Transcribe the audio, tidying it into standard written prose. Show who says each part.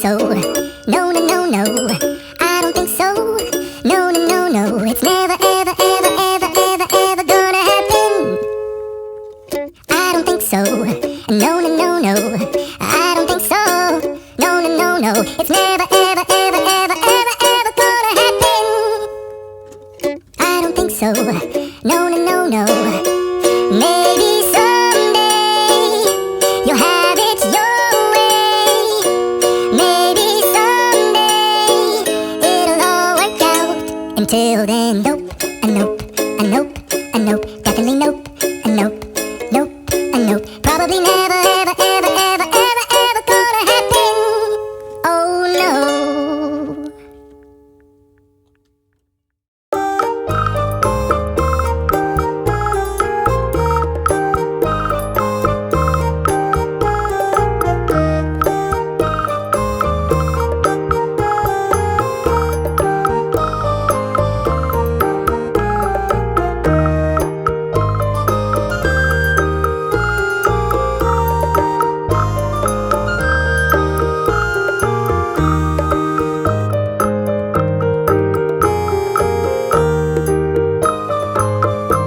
Speaker 1: so. No, no, no, no, I don't think so. No, no, no, no, it's never, ever, ever, ever, ever, ever gonna happen. I don't think so. No, no, no, no, I don't think so. No, no, no, no, it's never, ever, ever, ever, ever, ever gonna happen. I don't think so. No, no, no, no. Maybe someday you'll have it your way. Maybe someday it'll all work out. Until then, nope, a nope, a nope, a nope, definitely nope, a nope, nope, a nope, probably never.